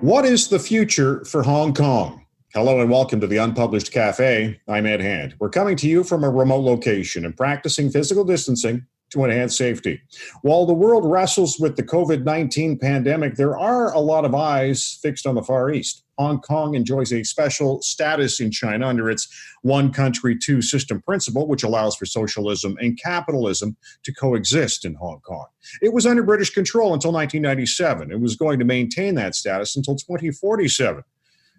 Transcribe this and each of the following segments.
What is the future for Hong Kong? Hello and welcome to the Unpublished Cafe. I'm Ed Hand. We're coming to you from a remote location and practicing physical distancing to enhance safety. While the world wrestles with the COVID-19 pandemic, there are a lot of eyes fixed on the Far East. Hong Kong enjoys a special status in China under its one country, two system principle, which allows for socialism and capitalism to coexist in Hong Kong. It was under British control until 1997. It was going to maintain that status until 2047.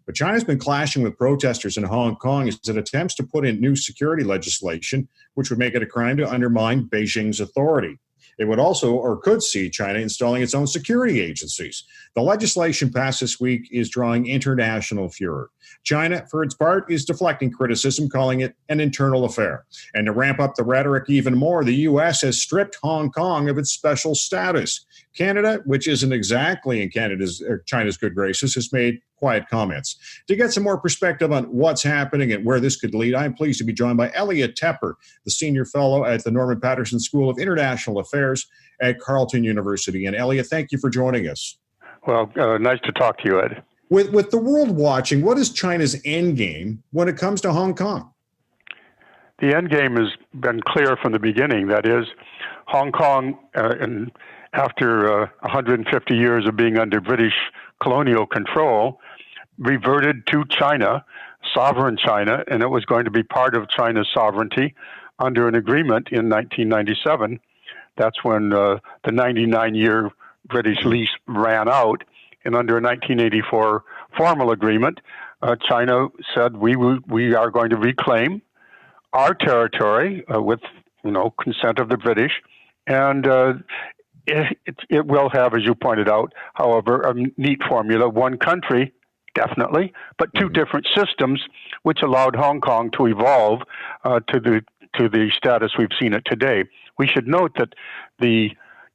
But China's been clashing with protesters in Hong Kong as it attempts to put in new security legislation, which would make it a crime to undermine Beijing's authority. It would also, or could see, China installing its own security agencies. The legislation passed this week is drawing international furor. China, for its part, is deflecting criticism, calling it an internal affair. And to ramp up the rhetoric even more, the U.S. has stripped Hong Kong of its special status. Canada, which isn't exactly in China's good graces, has made quiet comments. To get some more perspective on what's happening and where this could lead, I'm pleased to be joined by Elliot Tepper, the senior fellow at the Norman Paterson School of International Affairs at Carleton University. And Elliot, thank you for joining us. Well, nice to talk to you, Ed. With the world watching, what is China's end game when it comes to Hong Kong? The end game has been clear from the beginning. That is, Hong Kong, after 150 years of being under British colonial control, reverted to China, sovereign China, and it was going to be part of China's sovereignty under an agreement in 1997. That's when the 99-year British lease ran out, and under a 1984 formal agreement, China said we are going to reclaim our territory with consent of the British, and it will have, as you pointed out, however, a neat formula: one country, definitely, but two different systems, which allowed Hong Kong to evolve to the status we've seen it today. We should note that the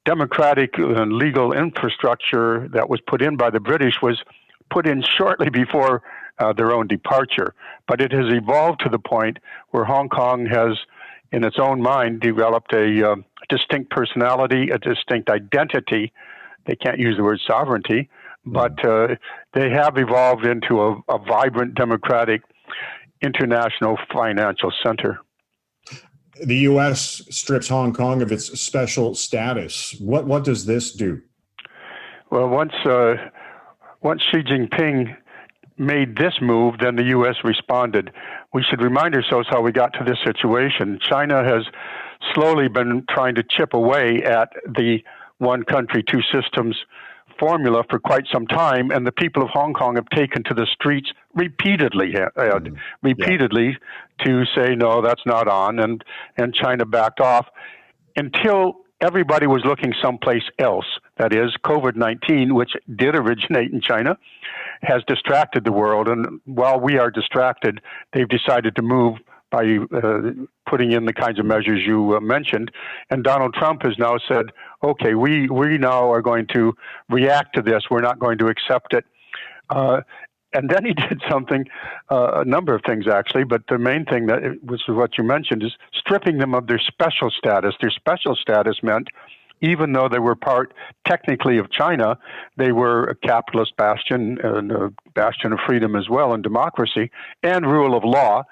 democratic and legal infrastructure that was put in by the British was put in shortly before their own departure, but it has evolved to the point where Hong Kong has, in its own mind, developed a distinct personality, a distinct identity. They can't use the word sovereignty, but they have evolved into a vibrant, democratic, international financial center. The U.S. strips Hong Kong of its special status. What does this do? Well, once Xi Jinping made this move, then the U.S. responded. We should remind ourselves how we got to this situation. China has slowly been trying to chip away at the one country, two systems formula for quite some time, and the people of Hong Kong have taken to the streets repeatedly to say, no, that's not on, and China backed off until everybody was looking someplace else. That is, COVID-19, which did originate in China, has distracted the world, and while we are distracted, they've decided to move by putting in the kinds of measures you mentioned. And Donald Trump has now said, okay, we now are going to react to this. We're not going to accept it. And then he did something, a number of things actually, but the main thing, which is what you mentioned, is stripping them of their special status. Their special status meant, even though they were part technically of China, they were a capitalist bastion and a bastion of freedom as well, and democracy and rule of law.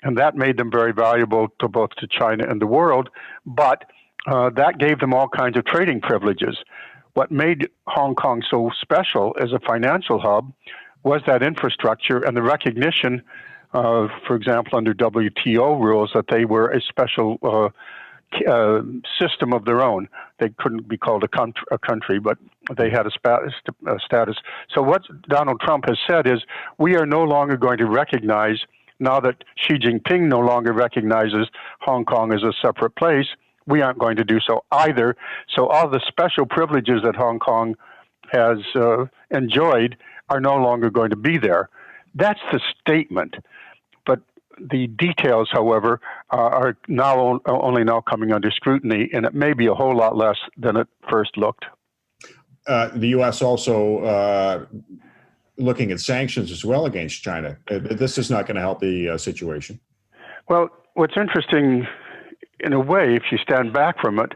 And that made them very valuable to both to China and the world. But that gave them all kinds of trading privileges. What made Hong Kong so special as a financial hub was that infrastructure and the recognition, for example, under WTO rules, that they were a special system of their own. They couldn't be called a country, but they had a status. So what Donald Trump has said is, we are no longer going to recognize, now that Xi Jinping no longer recognizes Hong Kong as a separate place, we aren't going to do so either. So all the special privileges that Hong Kong has enjoyed are no longer going to be there. That's the statement. But the details, however, are now only now coming under scrutiny, and it may be a whole lot less than it first looked. The U.S. also looking at sanctions as well against China. This is not going to help the situation. Well, what's interesting, in a way, if you stand back from it,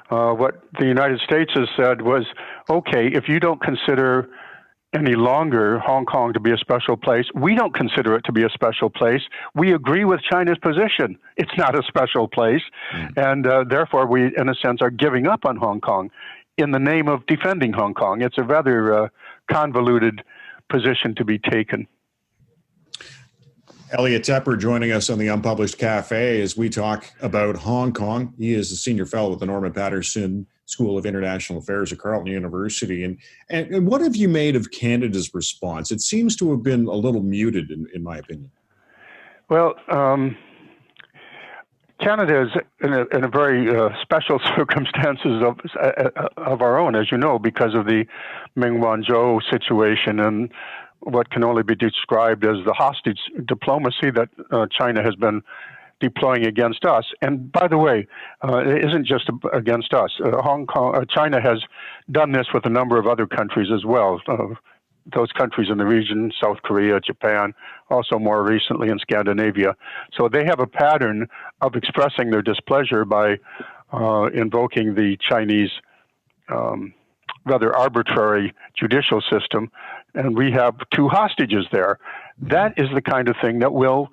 what the United States has said was, okay, if you don't consider any longer Hong Kong to be a special place. We don't consider it to be a special place. We agree with China's position. It's not a special place. And therefore, we, in a sense, are giving up on Hong Kong in the name of defending Hong Kong. It's a rather convoluted position to be taken. Elliot Tepper joining us on the Unpublished Cafe as we talk about Hong Kong. He is a senior fellow at the Norman Patterson School of International Affairs at Carleton University. And what have you made of Canada's response? It seems to have been a little muted, in my opinion. Well, Canada is in a very special circumstances of our own, as you know, because of the Meng Wanzhou situation and what can only be described as the hostage diplomacy that China has been deploying against us. And by the way, it isn't just against us. China has done this with a number of other countries as well. Those countries in the region, South Korea, Japan, also more recently in Scandinavia. So they have a pattern of expressing their displeasure by invoking the Chinese rather arbitrary judicial system. And we have two hostages there. That is the kind of thing that will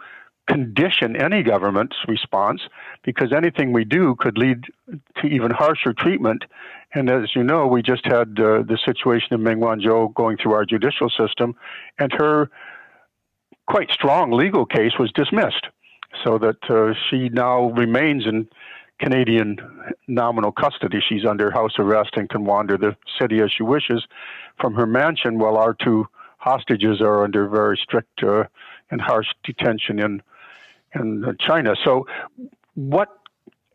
condition any government's response, because anything we do could lead to even harsher treatment. And as you know, we just had the situation of Meng Wanzhou going through our judicial system, and her quite strong legal case was dismissed, so that she now remains in Canadian nominal custody. She's under house arrest and can wander the city as she wishes from her mansion, while our two hostages are under very strict and harsh detention in China. So what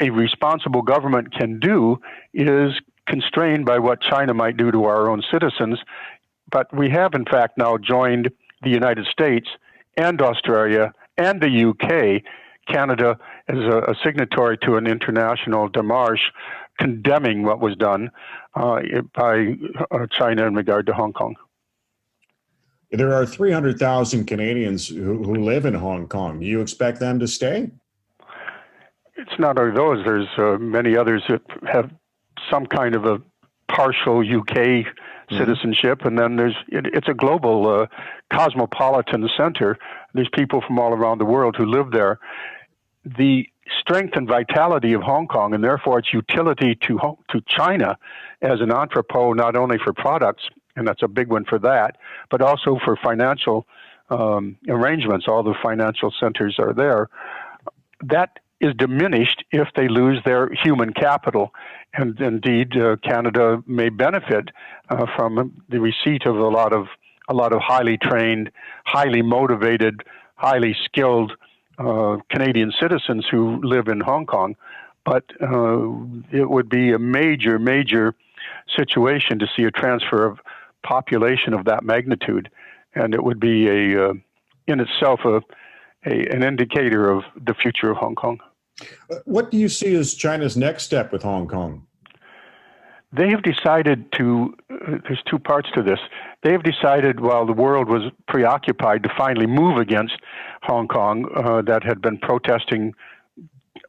a responsible government can do is constrained by what China might do to our own citizens. But we have, in fact, now joined the United States and Australia and the UK. Canada is a signatory to an international démarche condemning what was done by China in regard to Hong Kong. There are 300,000 Canadians who live in Hong Kong. Do you expect them to stay? It's not only those. There's many others that have some kind of a partial UK citizenship, and then it's a global cosmopolitan center. There's people from all around the world who live there. The strength and vitality of Hong Kong, and therefore its utility to China as an entrepot, not only for products, and that's a big one for that, but also for financial arrangements. All the financial centers are there. That is diminished if they lose their human capital. And indeed, Canada may benefit from the receipt of a lot of highly trained, highly motivated, highly skilled Canadian citizens who live in Hong Kong. But it would be a major, major situation to see a transfer of population of that magnitude, and it would be in itself an indicator of the future of Hong Kong. What do you see as China's next step with Hong Kong? They have decided there's two parts to this. They have decided, while the world was preoccupied, to finally move against Hong Kong, that had been protesting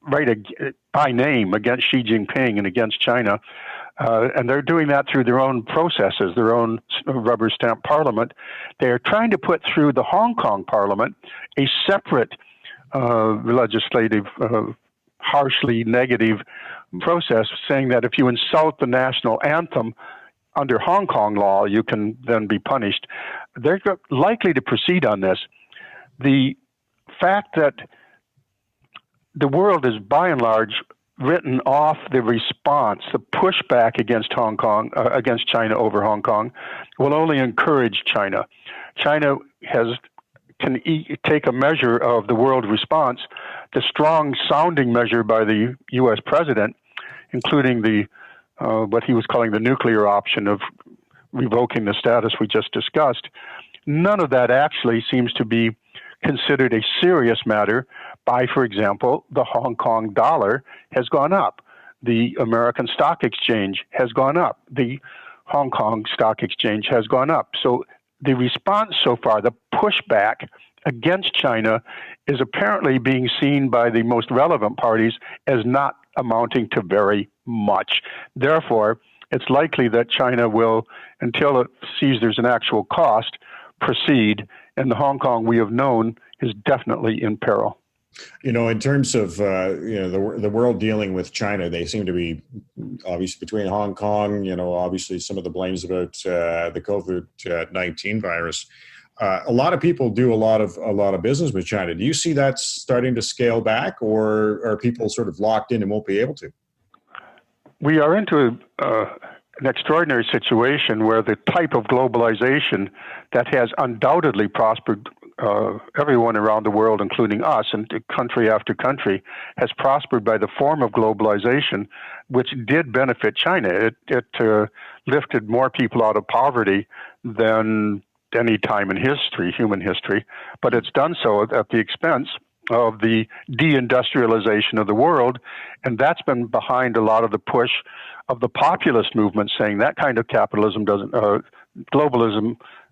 by name against Xi Jinping and against China. And they're doing that through their own processes, their own rubber stamp parliament. They are trying to put through the Hong Kong parliament a separate legislative, harshly negative process, saying that if you insult the national anthem under Hong Kong law, you can then be punished. They're likely to proceed on this. The fact that the world is by and large written off the response, the pushback against Hong Kong, against China over Hong Kong, will only encourage China. China can take a measure of the world response, the strong sounding measure by the U.S. president, including the what he was calling the nuclear option of revoking the status we just discussed. None of that actually seems to be considered a serious matter by, for example, the Hong Kong dollar has gone up. The American Stock Exchange has gone up. The Hong Kong Stock Exchange has gone up. So the response so far, the pushback against China, is apparently being seen by the most relevant parties as not amounting to very much. Therefore, it's likely that China will, until it sees there's an actual cost, proceed. And the Hong Kong we have known is definitely in peril. In terms of the world dealing with China, they seem to be obviously between Hong Kong. Obviously some of the blames about the COVID-19 virus. A lot of people do a lot of business with China. Do you see that starting to scale back, or are people sort of locked in and won't be able to? We are into an extraordinary situation where the type of globalization that has undoubtedly prospered everyone around the world, including us, and country after country, has prospered by the form of globalization, which did benefit China. It lifted more people out of poverty than any time in history, human history, but it's done so at the expense of the deindustrialization of the world, and that's been behind a lot of the push of the populist movement, saying that kind of globalism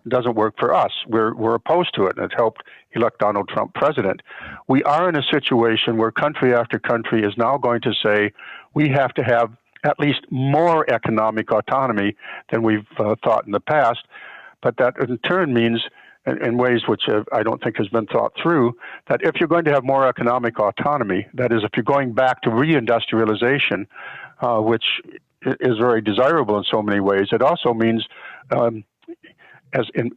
doesn't work for us. We're opposed to it, and it helped elect Donald Trump president. We are in a situation where country after country is now going to say we have to have at least more economic autonomy than we've thought in the past, but that in turn means, in ways which I don't think has been thought through, that if you're going to have more economic autonomy, that is, if you're going back to reindustrialization, which is very desirable in so many ways, it also means, as in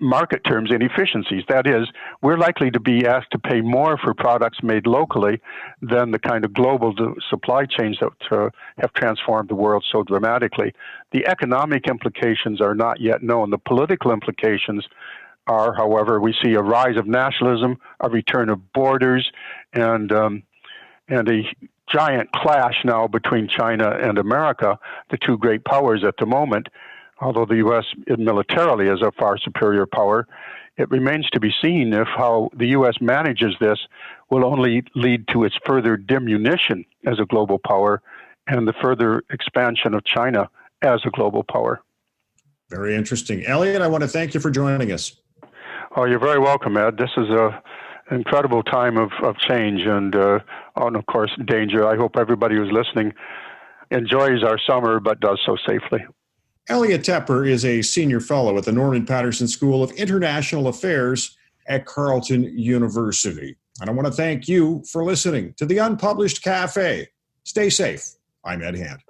market terms, inefficiencies. That is, we're likely to be asked to pay more for products made locally than the kind of global supply chains that have transformed the world so dramatically. The economic implications are not yet known. The political implications are, however, we see a rise of nationalism, a return of borders, and a giant clash now between China and America, the two great powers at the moment. Although the U.S. militarily is a far superior power, it remains to be seen if how the U.S. manages this will only lead to its further diminution as a global power and the further expansion of China as a global power. Very interesting. Elliot, I want to thank you for joining us. Oh, you're very welcome, Ed. This is an incredible time of change and of course, danger. I hope everybody who's listening enjoys our summer, but does so safely. Elliot Tepper is a senior fellow at the Norman Patterson School of International Affairs at Carleton University. And I want to thank you for listening to the Unpublished Cafe. Stay safe. I'm Ed Hand.